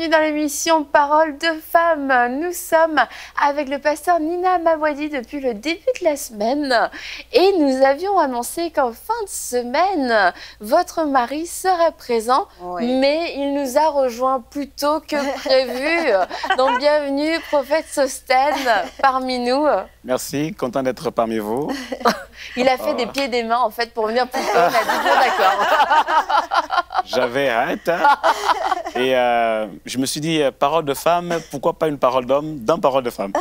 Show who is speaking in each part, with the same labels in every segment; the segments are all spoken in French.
Speaker 1: bienvenue dans l'émission Parole de Femmes. Nous sommes avec le pasteur Nina Mawadi depuis le début de la semaine et nous avions annoncé qu'en fin de semaine, votre mari serait présent, mais il nous a rejoint plus tôt que prévu. Donc bienvenue, prophète Sostène, parmi nous.
Speaker 2: Merci, content d'être parmi vous.
Speaker 1: Il a fait des pieds et des mains en fait pour venir plus tôt. Il a dit bon d'accord.
Speaker 2: J'avais hâte. Et je me suis dit, parole de femme, pourquoi pas une parole d'homme dans parole de femme?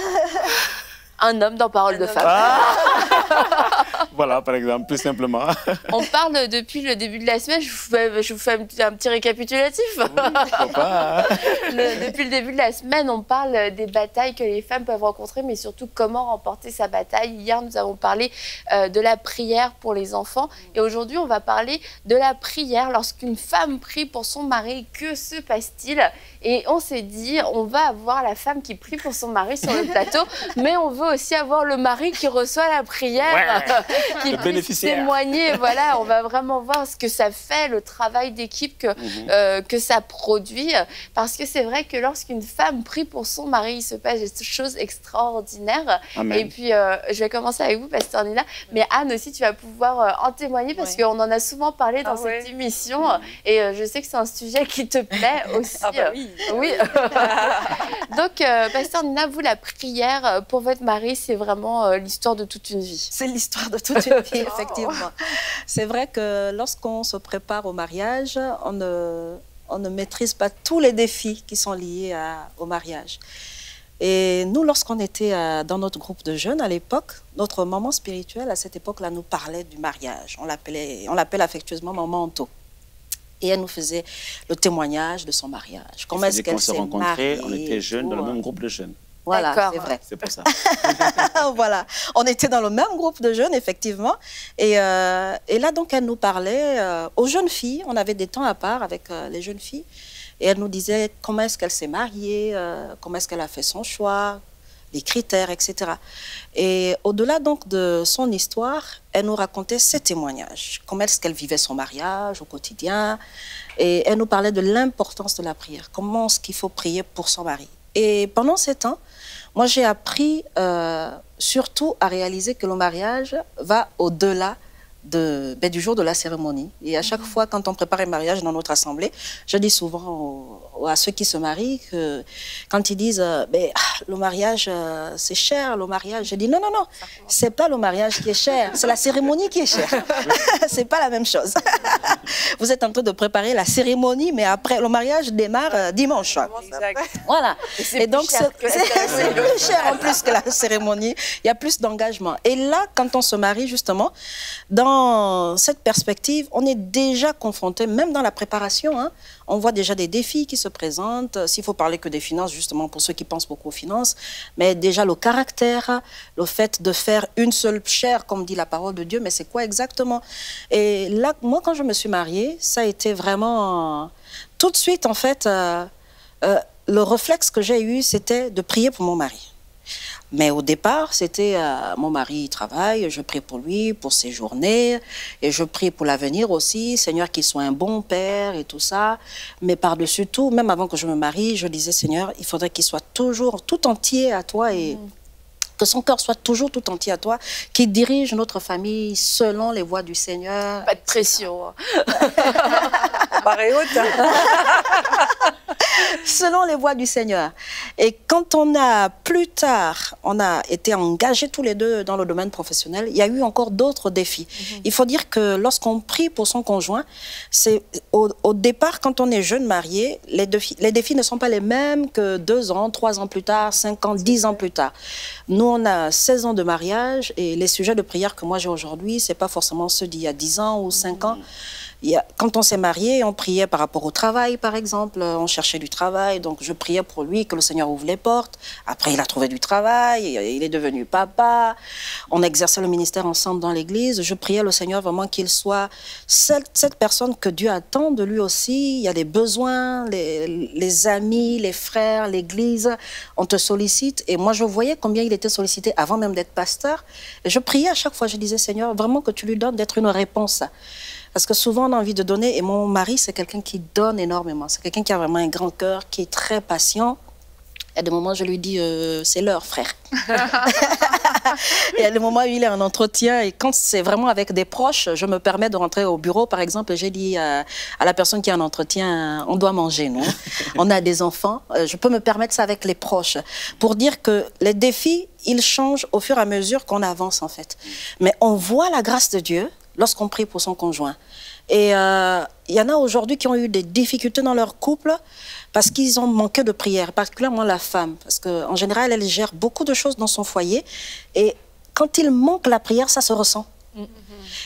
Speaker 1: Un homme dans parole de femme.
Speaker 2: Voilà, par exemple, plus simplement.
Speaker 1: On parle depuis le début de la semaine, je vous fais un petit récapitulatif.
Speaker 2: Oui, pourquoi pas.
Speaker 1: Depuis le début de la semaine, on parle des batailles que les femmes peuvent rencontrer, mais surtout comment remporter sa bataille. Hier, nous avons parlé de la prière pour les enfants. Et aujourd'hui, on va parler de la prière. Lorsqu'une femme prie pour son mari, que se passe-t-il? Et on s'est dit, on va avoir la femme qui prie pour son mari sur le plateau, mais on veut aussi avoir le mari qui reçoit la prière, qui puisse témoigner. Voilà, on va vraiment voir ce que ça fait, le travail d'équipe que ça produit. Parce que c'est vrai que lorsqu'une femme prie pour son mari, il se passe des choses extraordinaires.
Speaker 2: Amen.
Speaker 1: Et puis, je vais commencer avec vous, pasteur Nina. Mais Anne aussi, tu vas pouvoir en témoigner parce qu'on en a souvent parlé dans cette émission. Et je sais que c'est un sujet qui te plaît aussi.
Speaker 3: Ah bah oui.
Speaker 1: Oui. Donc, pasteur Nina, vous, la prière pour votre mari, c'est vraiment l'histoire de toute une vie.
Speaker 3: C'est l'histoire de toute une vie, effectivement. C'est vrai que lorsqu'on se prépare au mariage, on ne maîtrise pas tous les défis qui sont liés au mariage. Et nous, lorsqu'on était dans notre groupe de jeunes à l'époque, notre maman spirituelle à cette époque-là nous parlait du mariage. On l'appelle affectueusement maman Anto. Et elle nous faisait le témoignage de son mariage. Comment est-ce qu'elle s'est mariée?
Speaker 2: On était jeunes dans le même groupe de jeunes.
Speaker 3: Voilà, c'est vrai.
Speaker 2: C'est pour ça.
Speaker 3: Voilà, on était dans le même groupe de jeunes, effectivement. Et là, donc, elle nous parlait aux jeunes filles. On avait des temps à part avec les jeunes filles. Et elle nous disait comment est-ce qu'elle s'est mariée, comment est-ce qu'elle a fait son choix, les critères, etc. Et au-delà donc de son histoire, elle nous racontait ses témoignages. Comment est-ce qu'elle vivait son mariage au quotidien. Et elle nous parlait de l'importance de la prière. Comment est-ce qu'il faut prier pour son mari. Et pendant ces temps, moi j'ai appris surtout à réaliser que le mariage va au-delà du jour de la cérémonie. Et à chaque fois, quand on prépare un mariage dans notre assemblée, je dis souvent à ceux qui se marient que quand ils disent le mariage c'est cher, le mariage, je dis non, c'est pas le mariage qui est cher, c'est la cérémonie qui est chère. C'est pas la même chose. Vous êtes en train de préparer la cérémonie, mais après le mariage démarre dimanche.
Speaker 1: Exact.
Speaker 3: Voilà. Et donc c'est plus cher en plus que la cérémonie. Il y a plus d'engagement. Et là, quand on se marie justement, dans cette perspective, on est déjà confronté, même dans la préparation, hein, on voit déjà des défis qui se présentent. S'il faut parler que des finances, justement, pour ceux qui pensent beaucoup aux finances, mais déjà le caractère, le fait de faire une seule chair, comme dit la parole de Dieu, mais c'est quoi exactement? Et là, moi, quand je me suis mariée, ça a été vraiment... Tout de suite, en fait, le réflexe que j'ai eu, c'était de prier pour mon mari. Mais au départ, c'était mon mari il travaille, je prie pour lui, pour ses journées, et je prie pour l'avenir aussi, Seigneur, qu'il soit un bon père et tout ça. Mais par-dessus tout, même avant que je me marie, je disais, Seigneur, il faudrait qu'il soit toujours tout entier à toi et que son cœur soit toujours tout entier à toi, qu'il dirige notre famille selon les voies du Seigneur.
Speaker 1: Pas de pression.
Speaker 3: Pareil haute. Selon les voies du Seigneur. Et quand on a, plus tard, on a été engagés tous les deux dans le domaine professionnel, il y a eu encore d'autres défis. Il faut dire que lorsqu'on prie pour son conjoint, c'est au départ, quand on est jeune marié, les défis ne sont pas les mêmes que 2 ans, 3 ans plus tard, 5 ans, 10 ans plus tard. Nous, on a 16 ans de mariage et les sujets de prière que moi j'ai aujourd'hui, ce n'est pas forcément ceux d'il y a 10 ans ou 5 ans. Quand on s'est marié, on priait par rapport au travail, par exemple. On cherchait du travail, donc je priais pour lui que le Seigneur ouvre les portes. Après, il a trouvé du travail, il est devenu papa. On exerçait le ministère ensemble dans l'église. Je priais le Seigneur vraiment qu'il soit cette personne que Dieu attend de lui aussi. Il y a des besoins, les amis, les frères, l'église, on te sollicite. Et moi, je voyais combien il était sollicité avant même d'être pasteur. Et je priais à chaque fois, je disais, Seigneur, vraiment que tu lui donnes d'être une réponse. Parce que souvent, on a envie de donner. Et mon mari, c'est quelqu'un qui donne énormément. C'est quelqu'un qui a vraiment un grand cœur, qui est très patient. Il y a des moments, je lui dis, c'est l'heure, frère. Et il y a des moments où il est en entretien. Et quand c'est vraiment avec des proches, je me permets de rentrer au bureau, par exemple, et j'ai dit à la personne qui est en entretien, on doit manger, non? On a des enfants. Je peux me permettre ça avec les proches. Pour dire que les défis, ils changent au fur et à mesure qu'on avance, en fait. Mais on voit la grâce de Dieu lorsqu'on prie pour son conjoint. Et il y en a aujourd'hui qui ont eu des difficultés dans leur couple parce qu'ils ont manqué de prière, particulièrement la femme. Parce qu'en général, elle gère beaucoup de choses dans son foyer. Et quand il manque la prière, ça se ressent.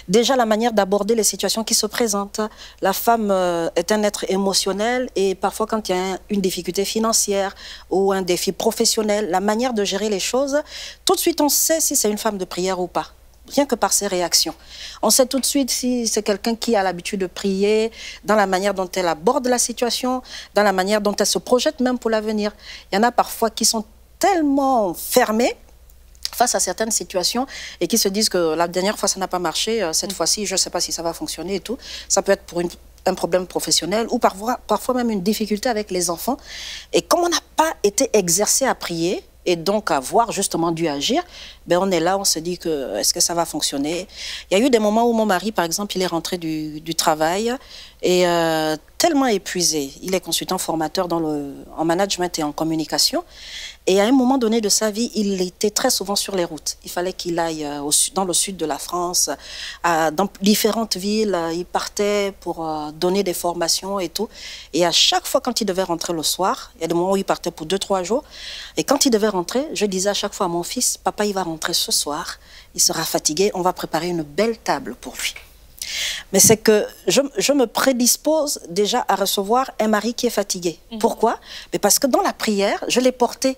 Speaker 3: Déjà, la manière d'aborder les situations qui se présentent. La femme est un être émotionnel et parfois, quand il y a une difficulté financière ou un défi professionnel, la manière de gérer les choses, tout de suite, on sait si c'est une femme de prière ou pas. Rien que par ses réactions. On sait tout de suite si c'est quelqu'un qui a l'habitude de prier, dans la manière dont elle aborde la situation, dans la manière dont elle se projette même pour l'avenir. Il y en a parfois qui sont tellement fermés face à certaines situations et qui se disent que la dernière fois ça n'a pas marché, cette fois-ci je ne sais pas si ça va fonctionner et tout. Ça peut être pour un problème professionnel ou parfois même une difficulté avec les enfants. Et comme on n'a pas été exercé à prier, et donc à voir justement Dieu agir, ben on est là, on se dit que est-ce que ça va fonctionner? Il y a eu des moments où mon mari, par exemple, il est rentré du travail et tellement épuisé. Il est consultant formateur en management et en communication. Et à un moment donné de sa vie, il était très souvent sur les routes. Il fallait qu'il aille dans le sud de la France, dans différentes villes. Il partait pour donner des formations et tout. Et à chaque fois, quand il devait rentrer le soir, il y a des moments où il partait pour 2-3 jours. Et quand il devait rentrer, je disais à chaque fois à mon fils, papa, il va rentrer ce soir. Il sera fatigué. On va préparer une belle table pour lui. Mais c'est que je me prédispose déjà à recevoir un mari qui est fatigué. Pourquoi? Mais parce que dans la prière, je l'ai porté.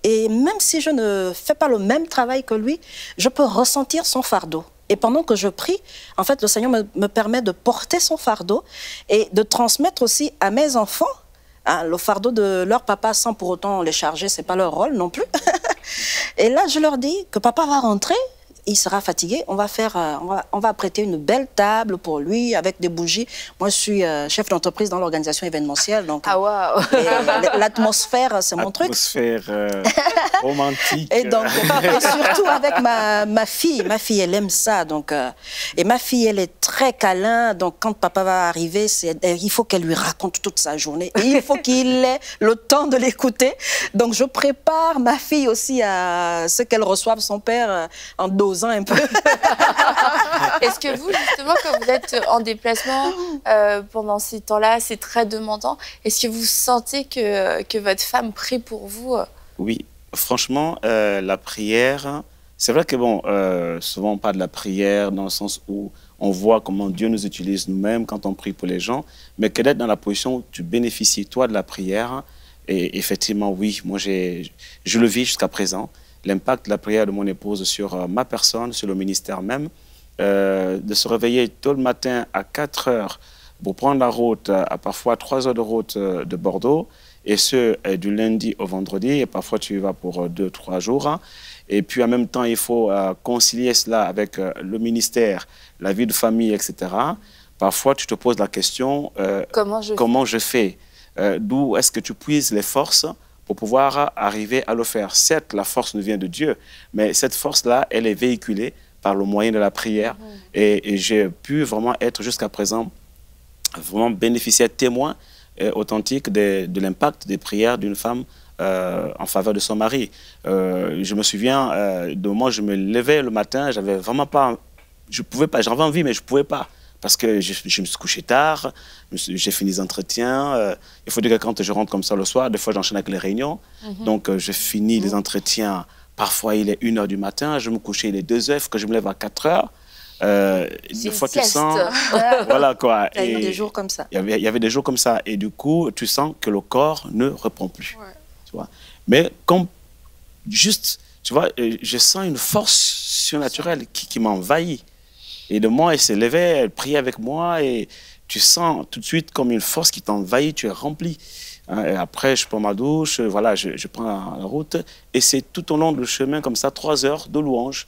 Speaker 3: Et même si je ne fais pas le même travail que lui, je peux ressentir son fardeau. Et pendant que je prie, en fait, le Seigneur me permet de porter son fardeau et de transmettre aussi à mes enfants le fardeau de leur papa sans pour autant les charger. Ce n'est pas leur rôle non plus. Et là, je leur dis que papa va rentrer. Il sera fatigué, on va prêter une belle table pour lui avec des bougies. Moi, je suis chef d'entreprise dans l'organisation événementielle. Donc, l'atmosphère, c'est mon truc.
Speaker 2: L'atmosphère romantique.
Speaker 3: Et surtout avec ma fille. Ma fille, elle aime ça. Donc, et ma fille, elle est très câlin. Donc, quand papa va arriver, il faut qu'elle lui raconte toute sa journée. Et il faut qu'il ait le temps de l'écouter. Donc, je prépare ma fille aussi à ce qu'elle reçoive son père en dosant un peu.
Speaker 1: Est-ce que vous, justement, quand vous êtes en déplacement pendant ces temps-là, c'est très demandant, est-ce que vous sentez que votre femme prie pour vous?
Speaker 2: Oui, franchement, la prière, c'est vrai que bon, souvent on parle de la prière dans le sens où on voit comment Dieu nous utilise nous-mêmes quand on prie pour les gens, mais que d'être dans la position où tu bénéficies, toi, de la prière, et effectivement, oui, moi, je le vis jusqu'à présent. L'impact de la prière de mon épouse sur ma personne, sur le ministère même, de se réveiller tôt le matin à 4 heures pour prendre la route, à parfois 3 heures de route de Bordeaux, et ce, du lundi au vendredi, et parfois tu y vas pour 2-3 jours. Hein. Et puis en même temps, il faut concilier cela avec le ministère, la vie de famille, etc. Parfois, tu te poses la question, comment je fais? D'où est-ce que tu puises les forces pour pouvoir arriver à le faire? Certes, la force nous vient de Dieu, mais cette force-là, elle est véhiculée par le moyen de la prière. Et j'ai pu vraiment être jusqu'à présent, vraiment bénéficiaire, témoin authentique de l'impact des prières d'une femme en faveur de son mari. Je me souviens de moment où je me levais le matin, j'avais vraiment pas, je pouvais pas, j'avais envie, mais je pouvais pas. Parce que je me suis couché tard, j'ai fini les entretiens. Il faut dire que quand je rentre comme ça le soir, des fois j'enchaîne avec les réunions. Donc je finis les entretiens, parfois il est 1 h du matin, je me couche, il est 2 h, il faut que je me lève à 4 heures. Des fois tu sens... Voilà quoi.
Speaker 3: Il y a eu des jours comme ça.
Speaker 2: Il y avait des jours comme ça. Et du coup, tu sens que le corps ne répond plus. Ouais. Tu vois. Mais comme juste, tu vois, je sens une force surnaturelle qui m'envahit. Et de moi, elle s'est levée, elle priait avec moi et tu sens tout de suite comme une force qui t'envahit, tu es rempli. Et après, je prends ma douche, voilà, je prends la route et c'est tout au long du chemin comme ça, 3 heures de louange.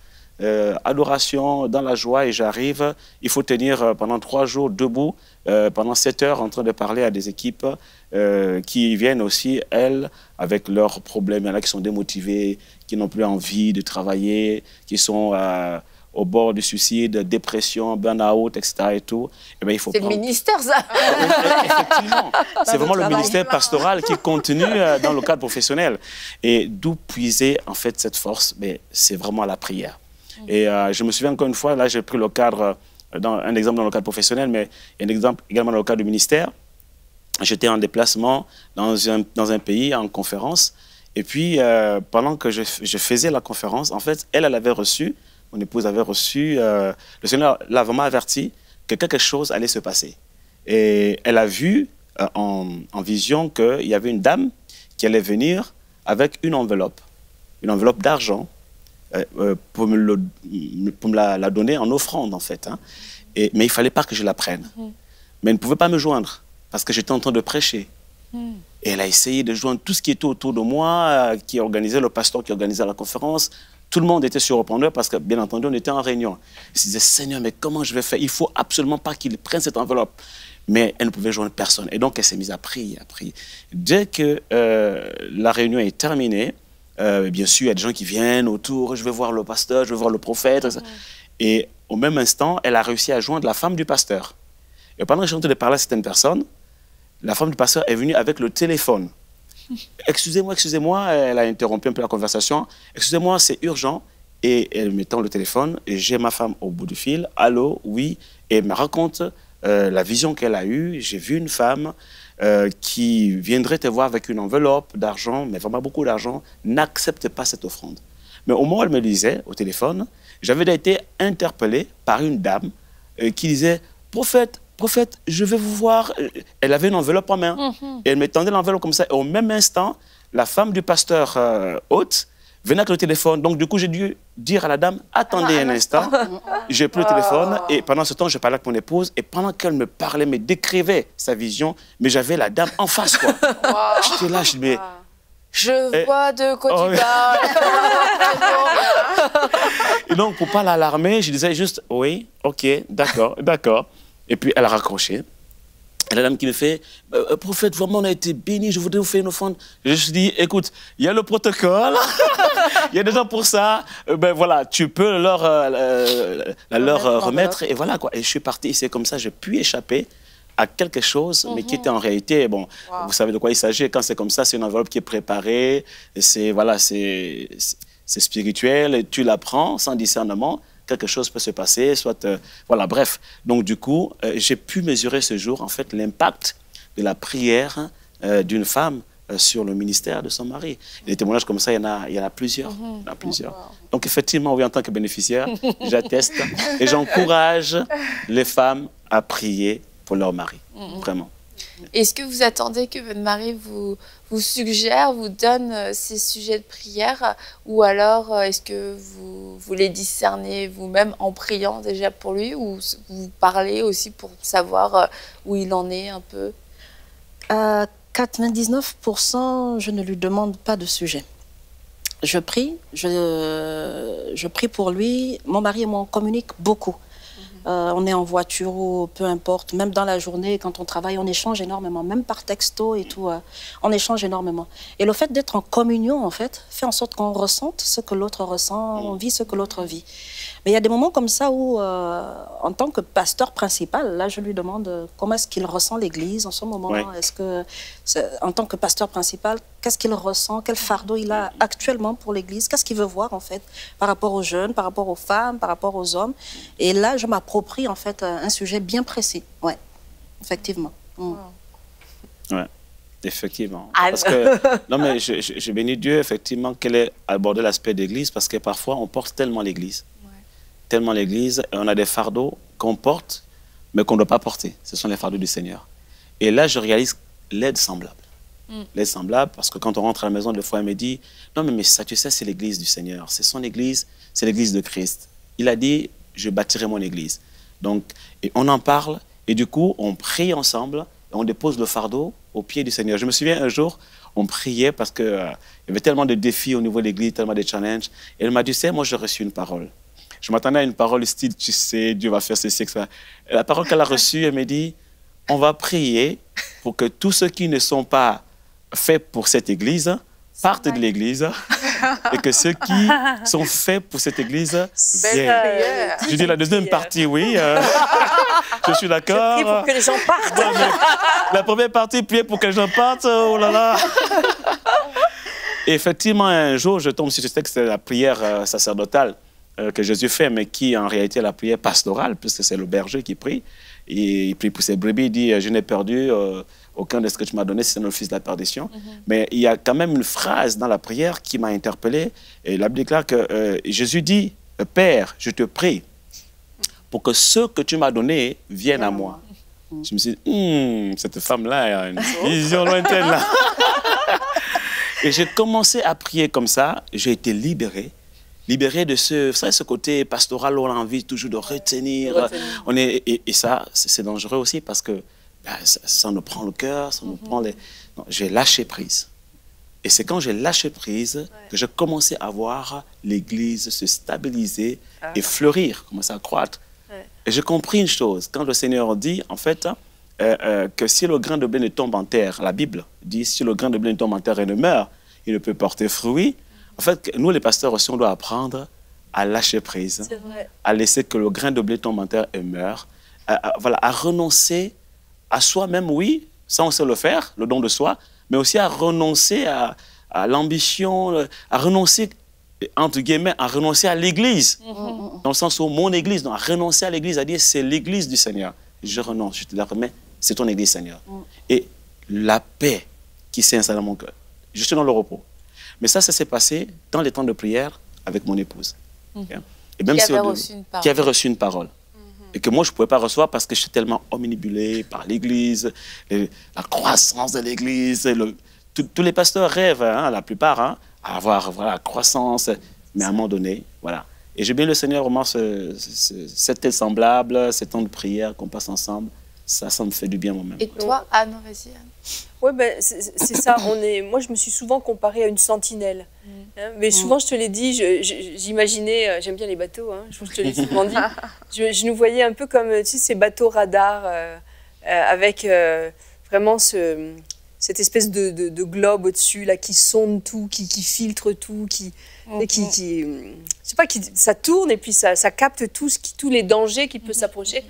Speaker 2: adoration, dans la joie, et j'arrive, il faut tenir pendant 3 jours debout, pendant 7 heures, en train de parler à des équipes qui viennent aussi, elles, avec leurs problèmes. Il y en a qui sont démotivés, qui n'ont plus envie de travailler, qui sont au bord du suicide, dépression, burn-out, etc. Et tout. Eh bien, il faut
Speaker 1: c'est le ministère, ça.
Speaker 2: Effectivement. C'est vraiment le ministère pastoral qui continue dans le cadre professionnel. Et d'où puiser, en fait, cette force? C'est vraiment la prière. Et je me souviens encore une fois, là, j'ai pris le cadre, un exemple dans le cadre professionnel, mais il y a un exemple également dans le cadre du ministère. J'étais en déplacement dans un pays, en conférence. Et puis, pendant que je faisais la conférence, en fait, elle avait reçu, mon épouse avait reçu, le Seigneur l'a vraiment averti que quelque chose allait se passer. Et elle a vu en vision qu'il y avait une dame qui allait venir avec une enveloppe d'argent pour me la donner en offrande, en fait. Hein. Mais il ne fallait pas que je la prenne. Mais elle ne pouvait pas me joindre parce que j'étais en train de prêcher. Et elle a essayé de joindre tout ce qui était autour de moi, qui organisait, le pasteur qui organisait la conférence. Tout le monde était sur répondeur parce que, bien entendu, on était en réunion. Je me disais, Seigneur, mais comment je vais faire? Il ne faut absolument pas qu'il prenne cette enveloppe. Mais elle ne pouvait joindre personne. Et donc, elle s'est mise à prier, à prier. Dès que la réunion est terminée, bien sûr, il y a des gens qui viennent autour. Je vais voir le pasteur, je vais voir le prophète. Et au même instant, elle a réussi à joindre la femme du pasteur. Et pendant que je suis en train de parler à certaines personnes, la femme du pasteur est venue avec le téléphone. Excusez-moi, excusez-moi, elle a interrompu un peu la conversation. Excusez-moi, c'est urgent. Et elle me tend le téléphone, et j'ai ma femme au bout du fil. Allô, oui. Et elle me raconte la vision qu'elle a eue. J'ai vu une femme qui viendrait te voir avec une enveloppe d'argent, mais vraiment beaucoup d'argent. N'accepte pas cette offrande. Mais au moment où elle me le disait au téléphone, j'avais été interpellé par une dame qui disait, prophète, je vais vous voir. Elle avait une enveloppe en main. Et elle me tendait l'enveloppe comme ça. Et au même instant, la femme du pasteur hôte venait avec le téléphone. Donc, du coup, j'ai dû dire à la dame, attendez un instant. J'ai pris le téléphone. Et pendant ce temps, je parlais avec mon épouse. Et pendant qu'elle me parlait, me décrivait sa vision, mais j'avais la dame en face, quoi. J'étais là, je dis,
Speaker 1: je vois de quoi tu parles.
Speaker 2: Et donc, pour ne pas l'alarmer, je disais juste, oui, ok, d'accord, d'accord. Et puis, elle a raccroché. Et la dame qui me fait, prophète, vraiment, on a été bénis, je voudrais vous faire une offrande. Je me suis dit, écoute, il y a le protocole, il y a des gens pour ça, ben voilà, tu peux leur remettre, et voilà, quoi. Et je suis parti, et c'est comme ça, j'ai pu échapper à quelque chose, mais qui était en réalité, bon, vous savez de quoi il s'agit, quand c'est comme ça, c'est une enveloppe qui est préparée, c'est, voilà, c'est spirituel, et tu la prends sans discernement, quelque chose peut se passer, soit... voilà, bref. Donc, du coup, j'ai pu mesurer ce jour, en fait, l'impact de la prière d'une femme sur le ministère de son mari. Et des témoignages comme ça, il y en a plusieurs. Il y en a plusieurs. Donc, effectivement, oui, en tant que bénéficiaire, j'atteste et j'encourage les femmes à prier pour leur mari. Vraiment.
Speaker 1: Est-ce que vous attendez que votre mari vous suggère, vous donne ces sujets de prière, ou alors est-ce que vous les discernez vous-même en priant déjà pour lui, ou vous parlez aussi pour savoir où il en est un peu?
Speaker 3: 99%, je ne lui demande pas de sujet. Je prie, je prie pour lui. Mon mari et moi, on communique beaucoup. On est en voiture ou peu importe, même dans la journée, quand on travaille, on échange énormément, même par texto et tout, on échange énormément. Et le fait d'être en communion, en fait, fait en sorte qu'on ressente ce que l'autre ressent, on vit ce que l'autre vit. Mais il y a des moments comme ça où, en tant que pasteur principal, là, je lui demande comment est-ce qu'il ressent l'Église en ce moment. Est-ce que, en tant que pasteur principal, qu'est-ce qu'il ressent, quel fardeau il a actuellement pour l'Église, qu'est-ce qu'il veut voir, en fait, par rapport aux jeunes, par rapport aux femmes, par rapport aux hommes. Et là, je m'approprie, en fait, un sujet bien précis. Ouais, effectivement.
Speaker 2: Ouais. Effectivement. Parce que, non, mais je bénis Dieu, effectivement, qu'elle ait abordé l'aspect d'église, parce que parfois, on porte tellement l'église. Tellement l'église, et on a des fardeaux qu'on porte, mais qu'on ne doit pas porter. Ce sont les fardeaux du Seigneur. Et là, je réalise l'aide semblable. L'aide semblable, parce que quand on rentre à la maison, des fois, elle me dit, non, mais ça, tu sais, c'est l'église du Seigneur. C'est son église, c'est l'église de Christ. Il a dit, je bâtirai mon église. Donc, et on en parle, et du coup, on prie ensemble, et on dépose le fardeau au pied du Seigneur. Je me souviens un jour, on priait parce qu'il y avait tellement de défis au niveau de l'église, tellement de challenges. Et elle m'a dit, c'est moi, j'ai reçu une parole. Je m'attendais à une parole style, tu sais, Dieu va faire ceci, etc. Et la parole qu'elle a reçue, elle me dit, on va prier pour que tous ceux qui ne sont pas faits pour cette église partent de l'église et que ceux qui sont faits pour cette église viennent. Je dis la deuxième partie, oui. Je suis d'accord.
Speaker 4: Je prie pour que les gens partent.
Speaker 2: La première partie, prier pour que les gens partent. Oh là là. Et effectivement, un jour, je tombe sur ce texte, c'est la prière sacerdotale que Jésus fait, mais qui en réalité est la prière pastorale, puisque c'est le berger qui prie. Et il prie pour ses brebis, il dit « Je n'ai perdu aucun de ce que tu m'as donné, c'est le fils de la perdition. Mais il y a quand même une phrase dans la prière qui m'a interpellé. Et la Bible déclare que Jésus dit « Père, je te prie pour que ceux que tu m'as donnés viennent à moi. » Je me suis dit, cette femme-là a une vision lointaine là. Et j'ai commencé à prier comme ça. J'ai été libéré de ce côté pastoral où on a envie toujours de retenir. Et ça, c'est dangereux aussi parce que ça nous prend le cœur, ça nous prend les... J'ai lâché prise. Et c'est quand j'ai lâché prise que j'ai commencé à voir l'Église se stabiliser et fleurir, commencer à croître. Et j'ai compris une chose, quand le Seigneur dit, en fait, que si le grain de blé ne tombe en terre, la Bible dit, si le grain de blé ne tombe en terre et ne meurt, il ne peut porter fruit. En fait, nous, les pasteurs aussi, on doit apprendre à lâcher prise, à laisser que le grain de blé tombe en terre et meure, voilà, à renoncer à soi-même, oui, ça on sait le faire, le don de soi, mais aussi à renoncer à l'ambition, à renoncer, entre guillemets, à renoncer à l'Église, dans le sens où mon Église, non, à renoncer à l'Église, à dire c'est l'Église du Seigneur. Je renonce, je te la remets, c'est ton Église, Seigneur. Et la paix qui s'est installée dans mon cœur, je suis dans le repos. Mais ça s'est passé dans les temps de prière avec mon épouse. Et même qui avait reçu une parole. Et que moi, je ne pouvais pas recevoir parce que je suis tellement omnibulé par l'Église, la croissance de l'Église. Tous les pasteurs rêvent, hein, la plupart, hein, à avoir la croissance. Mais à un moment donné, voilà. Et j'ai bien le Seigneur, vraiment, cet être semblable, ces temps de prière qu'on passe ensemble, ça me fait du bien moi-même.
Speaker 1: Et toi, Anne, vas-y, Anne.
Speaker 4: Oui, ben, c'est ça. Moi, je me suis souvent comparée à une sentinelle. Hein, mais souvent, je te l'ai dit, j'imaginais, j'aime bien les bateaux, hein, je te l'ai souvent dit, je nous voyais un peu comme tu sais, ces bateaux radars avec vraiment cette espèce de globe au-dessus là, qui sonde tout, qui filtre tout, je sais pas, ça tourne et puis ça capte tous les dangers qui peuvent s'approcher.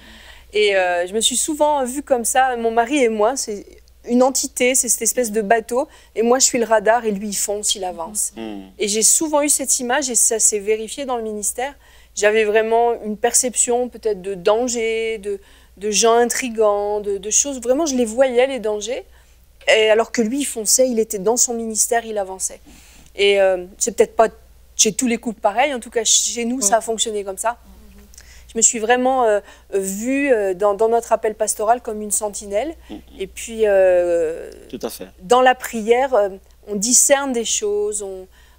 Speaker 4: Et je me suis souvent vue comme ça, mon mari et moi, c'est une entité, c'est cette espèce de bateau, et moi je suis le radar et lui il fonce, il avance. Et j'ai souvent eu cette image et ça s'est vérifié dans le ministère. J'avais vraiment une perception peut-être de danger, de gens intrigants, de choses, vraiment je les voyais les dangers, et alors que lui il fonçait, il était dans son ministère, il avançait. Et c'est peut-être pas chez tous les couples pareil, en tout cas chez nous ça a fonctionné comme ça. Je me suis vraiment vue dans notre appel pastoral comme une sentinelle. Et puis,
Speaker 2: tout à fait.
Speaker 4: Dans la prière, on discerne des choses.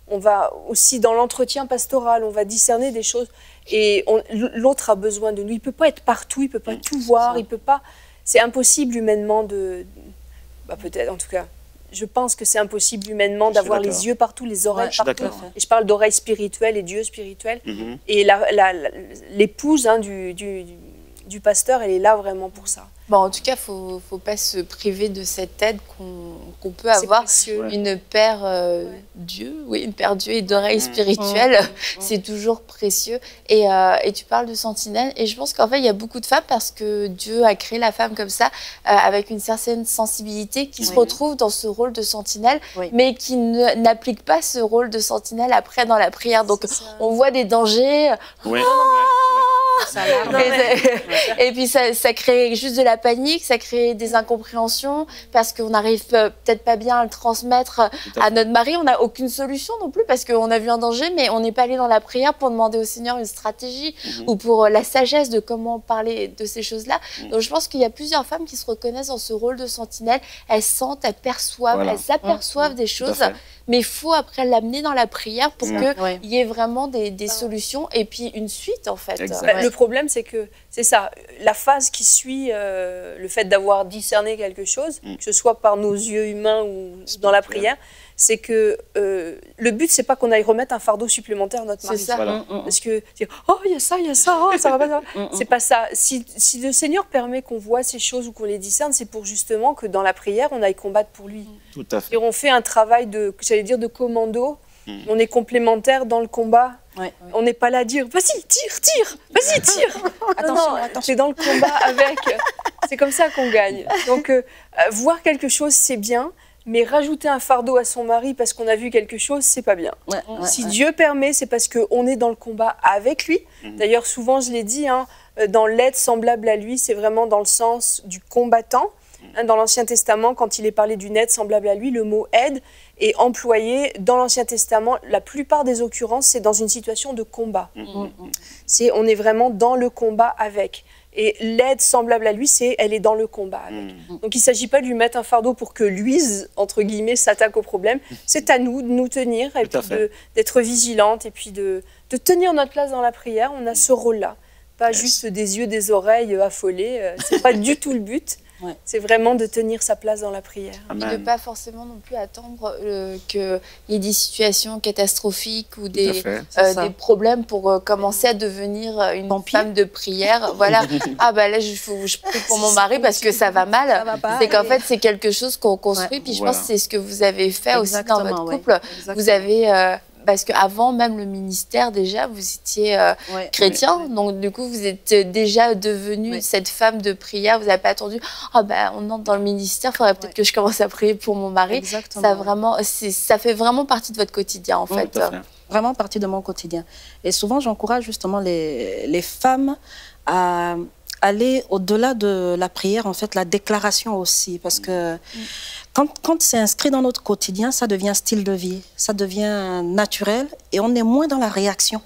Speaker 4: On va aussi dans l'entretien pastoral, on va discerner des choses. Et l'autre a besoin de nous. Il ne peut pas être partout, il ne peut pas tout voir. Il peut pas. C'est impossible humainement de... peut-être, en tout cas... Je pense que c'est impossible humainement d'avoir les yeux partout, les oreilles partout. Et je parle d'oreilles spirituelles et d'yeux spirituels. Et l'épouse hein, du pasteur, elle est là vraiment pour ça.
Speaker 1: Bon, en tout cas, il ne faut pas se priver de cette aide qu'on peut avoir. Une paire Dieu, une paire Dieu et d'oreilles spirituelles, c'est toujours précieux. Et tu parles de sentinelle, et je pense qu'en fait, il y a beaucoup de femmes parce que Dieu a créé la femme comme ça, avec une certaine sensibilité, qui se retrouve dans ce rôle de sentinelle, mais qui n'applique pas ce rôle de sentinelle après dans la prière. Donc, on voit des dangers. Et puis ça crée juste de la panique, ça crée des incompréhensions parce qu'on n'arrive peut-être pas bien à le transmettre à notre mari. On n'a aucune solution non plus parce qu'on a vu un danger, mais on n'est pas allé dans la prière pour demander au Seigneur une stratégie ou pour la sagesse de comment parler de ces choses-là. Donc je pense qu'il y a plusieurs femmes qui se reconnaissent dans ce rôle de sentinelle. Elles sentent, elles perçoivent, elles s'aperçoivent des choses, mais il faut après l'amener dans la prière pour qu'il y ait vraiment des solutions et puis une suite en fait.
Speaker 4: Le problème, c'est que c'est ça, la phase qui suit le fait d'avoir discerné quelque chose, que ce soit par nos yeux humains ou dans la prière, c'est que le but, c'est pas qu'on aille remettre un fardeau supplémentaire à notre mari.
Speaker 1: C'est ça.
Speaker 2: Voilà.
Speaker 4: Parce que, oh, il y a ça, oh, ça va pas, ça va. C'est pas ça. Si le Seigneur permet qu'on voit ces choses ou qu'on les discerne, c'est pour justement que dans la prière, on aille combattre pour lui.
Speaker 2: Tout à fait.
Speaker 4: Et on fait un travail j'allais dire, de commando. On est complémentaires dans le combat.
Speaker 3: Ouais.
Speaker 4: On n'est pas là à dire, vas-y, tire, vas-y, tire.
Speaker 3: Attention,
Speaker 4: non, c'est dans le combat avec. C'est comme ça qu'on gagne. Donc, voir quelque chose, c'est bien, mais rajouter un fardeau à son mari parce qu'on a vu quelque chose, c'est pas bien. Si Dieu permet, c'est parce qu'on est dans le combat avec lui. D'ailleurs, souvent, je l'ai dit, hein, dans l'aide semblable à lui, c'est vraiment dans le sens du combattant. Dans l'Ancien Testament, quand il est parlé d'une aide semblable à lui, le mot aide est employé dans l'Ancien Testament. La plupart des occurrences, c'est dans une situation de combat. On est vraiment dans le combat avec. Et l'aide semblable à lui, elle est dans le combat avec. Donc il ne s'agit pas de lui mettre un fardeau pour que lui, entre guillemets, s'attaque au problème. C'est à nous de nous tenir et puis d'être vigilante et puis de tenir notre place dans la prière. On a ce rôle-là. Pas juste des yeux, des oreilles affolés. Ce n'est pas du tout le but. C'est vraiment de tenir sa place dans la prière.
Speaker 1: Et de ne pas forcément non plus attendre qu'il y ait des situations catastrophiques ou des problèmes pour commencer à devenir une femme de prière. Voilà. Ah bah là, je prie pour mon mari parce que ça va mal. C'est qu'en fait, c'est quelque chose qu'on construit. Puis je pense que c'est ce que vous avez fait aussi dans votre couple. Vous avez... parce qu'avant même le ministère, déjà, vous étiez chrétien. Donc, du coup, vous êtes déjà devenue cette femme de prière. Vous n'avez pas attendu, on entre dans le ministère, il faudrait peut-être que je commence à prier pour mon mari. Ça fait vraiment partie de votre quotidien, en fait.
Speaker 3: Vraiment partie de mon quotidien. Et souvent, j'encourage justement les femmes à aller au-delà de la prière, en fait, la déclaration aussi. Parce que quand c'est inscrit dans notre quotidien, ça devient style de vie, ça devient naturel et on est moins dans la réaction.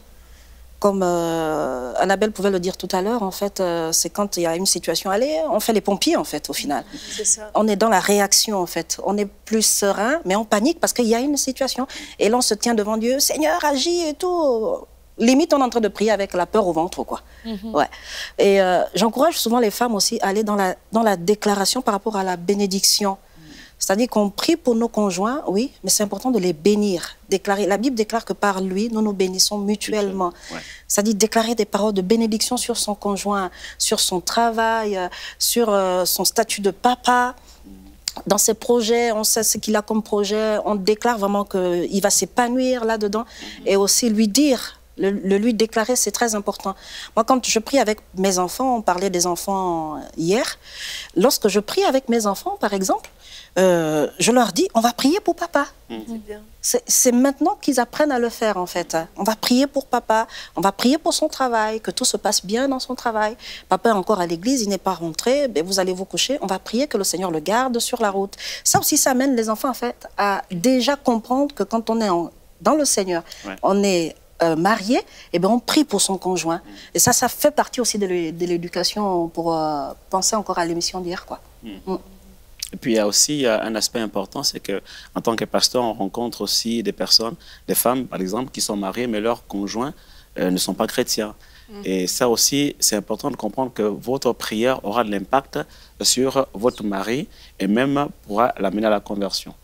Speaker 3: Comme Annabelle pouvait le dire tout à l'heure, en fait, c'est quand il y a une situation, allez, on fait les pompiers, en fait, au final.
Speaker 4: C'est ça.
Speaker 3: On est dans la réaction, en fait. On est plus serein, mais on panique parce qu'il y a une situation. Et là, on se tient devant Dieu, Seigneur, agis et tout. Limite, on est en train de prier avec la peur au ventre, quoi. Et j'encourage souvent les femmes aussi à aller dans la déclaration par rapport à la bénédiction. C'est-à-dire qu'on prie pour nos conjoints, oui, mais c'est important de les bénir. La Bible déclare que par lui, nous nous bénissons mutuellement. C'est-à-dire déclarer des paroles de bénédiction sur son conjoint, sur son travail, sur son statut de papa. Dans ses projets, on sait ce qu'il a comme projet. On déclare vraiment qu'il va s'épanouir là-dedans. Et aussi lui dire, lui déclarer, c'est très important. Moi, quand je prie avec mes enfants, on parlait des enfants hier. Lorsque je prie avec mes enfants, par exemple, je leur dis, on va prier pour papa. C'est maintenant qu'ils apprennent à le faire, en fait. On va prier pour papa, on va prier pour son travail, que tout se passe bien dans son travail. Papa est encore à l'église, il n'est pas rentré, ben vous allez vous coucher, on va prier que le Seigneur le garde sur la route. Ça aussi, ça amène les enfants, en fait, à déjà comprendre que quand on est dans le Seigneur, on est marié, et ben on prie pour son conjoint. Et ça fait partie aussi de l'éducation pour penser encore à l'émission d'hier, quoi.
Speaker 2: Et puis il y a aussi un aspect important, c'est qu'en tant que pasteur, on rencontre aussi des personnes, des femmes par exemple, qui sont mariées, mais leurs conjoints ne sont pas chrétiens. Et ça aussi, c'est important de comprendre que votre prière aura de l'impact sur votre mari et même pourra l'amener à la conversion.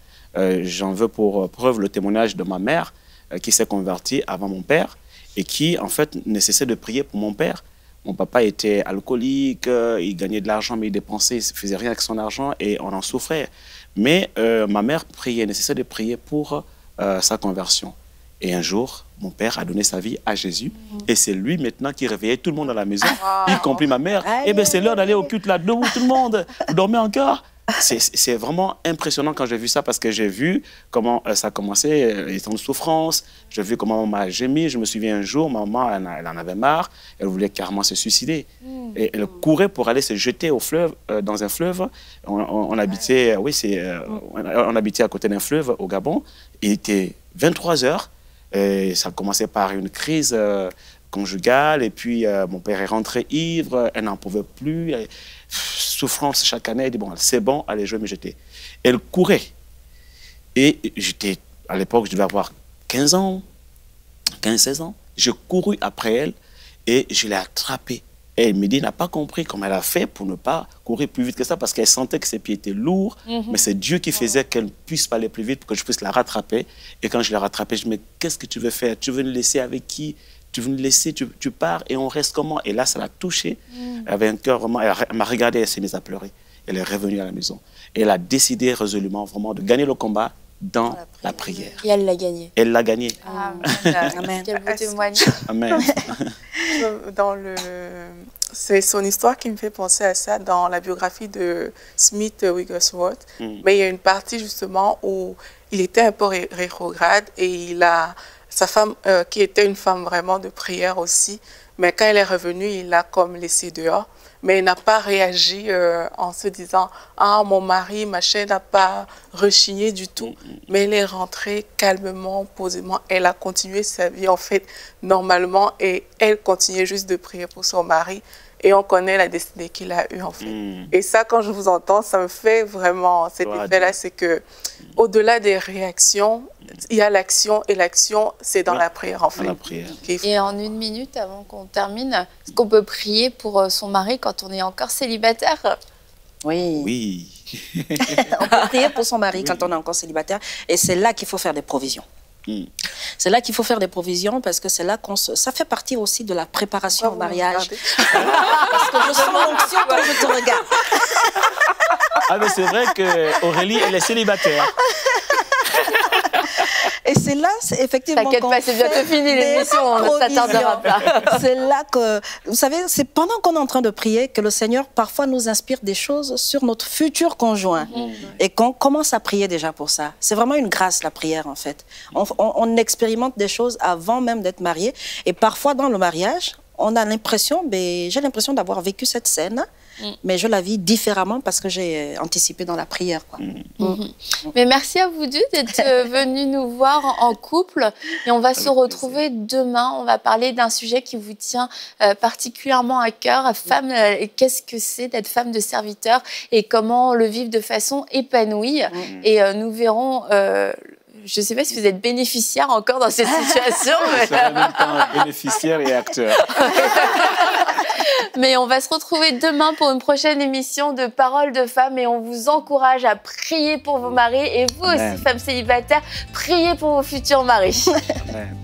Speaker 2: J'en veux pour preuve le témoignage de ma mère qui s'est convertie avant mon père et qui en fait ne cessait de prier pour mon père. Mon papa était alcoolique, il gagnait de l'argent, mais il dépensait, il ne faisait rien avec son argent et on en souffrait. Mais ma mère priait, ne cessait de prier pour sa conversion. Et un jour, mon père a donné sa vie à Jésus et c'est lui maintenant qui réveillait tout le monde à la maison, y compris ma mère. Eh bien, c'est l'heure d'aller au culte là, debout tout le monde, vous dormez encore? C'est vraiment impressionnant quand j'ai vu ça parce que j'ai vu comment ça a commencé, elle était en souffrance, j'ai vu comment maman a gémi. Je me souviens un jour, maman, elle en avait marre, elle voulait carrément se suicider. Et elle courait pour aller se jeter au fleuve, dans un fleuve. On habitait, on habitait à côté d'un fleuve au Gabon. Il était 23 heures et ça commençait par une crise conjugale et puis mon père est rentré ivre, elle n'en pouvait plus. Souffrance chaque année, elle dit, bon, c'est bon, allez, je vais me jeter. Elle courait. Et j'étais, à l'époque, je devais avoir 15 ans, 15-16 ans. Je courus après elle et je l'ai attrapée Et Mehdi n'a pas compris comment elle a fait pour ne pas courir plus vite que ça, parce qu'elle sentait que ses pieds étaient lourds, mais c'est Dieu qui faisait qu'elle ne puisse pas aller plus vite pour que je puisse la rattraper. Et quand je l'ai rattrapée, je me dis, qu'est-ce que tu veux faire? Tu veux nous laisser avec qui? Tu veux nous laisser, tu pars et on reste comment? Et là, ça l'a touchée. Elle avait un cœur vraiment, elle m'a regardé, elle s'est mise à pleurer. Elle est revenue à la maison. Et elle a décidé résolument vraiment de gagner le combat dans la prière.
Speaker 1: Et elle l'a gagné.
Speaker 2: Elle l'a gagné.
Speaker 1: Amen. Quel beau témoignage.
Speaker 2: Amen.
Speaker 5: C'est son histoire qui me fait penser à ça dans la biographie de Smith Wigglesworth. Mais il y a une partie justement où il était un peu rétrograde et il a sa femme, qui était une femme vraiment de prière aussi, mais quand elle est revenue, il l'a comme laissée dehors. Mais il n'a pas réagi en se disant « Ah, mon mari, machin, n'a pas rechigné du tout. » Mais elle est rentrée calmement, posément. Elle a continué sa vie, en fait, normalement. Et elle continuait juste de prier pour son mari. Et on connaît la destinée qu'il a eue, en fait. Et ça, quand je vous entends, ça me fait vraiment cet effet-là. C'est que au-delà des réactions, il y a l'action. Et l'action, c'est dans la prière, en fait.
Speaker 2: La prière.
Speaker 1: Et en 1 minute, avant qu'on termine, est-ce qu'on peut prier pour son mari quand on est encore célibataire?
Speaker 3: Oui.
Speaker 2: Oui.
Speaker 3: On peut prier pour son mari quand on est encore célibataire. Et c'est là qu'il faut faire des provisions. C'est là qu'il faut faire des provisions parce que c'est là qu'on se... Ça fait partie aussi de la préparation au mariage. Parce que je sens l'onction quand je te regarde.
Speaker 2: Ah, mais c'est vrai qu'Aurélie, elle est célibataire.
Speaker 3: Et c'est là, effectivement.
Speaker 1: T'inquiète pas, c'est bientôt fini l'émission, on ne s'attardera pas.
Speaker 3: C'est là que, vous savez, c'est pendant qu'on est en train de prier que le Seigneur parfois nous inspire des choses sur notre futur conjoint. Et qu'on commence à prier déjà pour ça. C'est vraiment une grâce, la prière, en fait. On expérimente des choses avant même d'être marié. Et parfois, dans le mariage, on a l'impression, j'ai l'impression d'avoir vécu cette scène. Mais je la vis différemment parce que j'ai anticipé dans la prière. Quoi.
Speaker 1: Mais merci à vous deux d'être venus nous voir en couple. Et on va se retrouver demain. On va parler d'un sujet qui vous tient particulièrement à cœur. Femme, qu'est-ce que c'est d'être femme de serviteur et comment le vivre de façon épanouie. Et nous verrons... je ne sais pas si vous êtes bénéficiaire encore dans cette situation.
Speaker 2: C'est en même temps bénéficiaire et acteur.
Speaker 1: Mais on va se retrouver demain pour une prochaine émission de Paroles de femmes et on vous encourage à prier pour vos maris et vous aussi, femmes célibataires, priez pour vos futurs maris.
Speaker 2: Amen.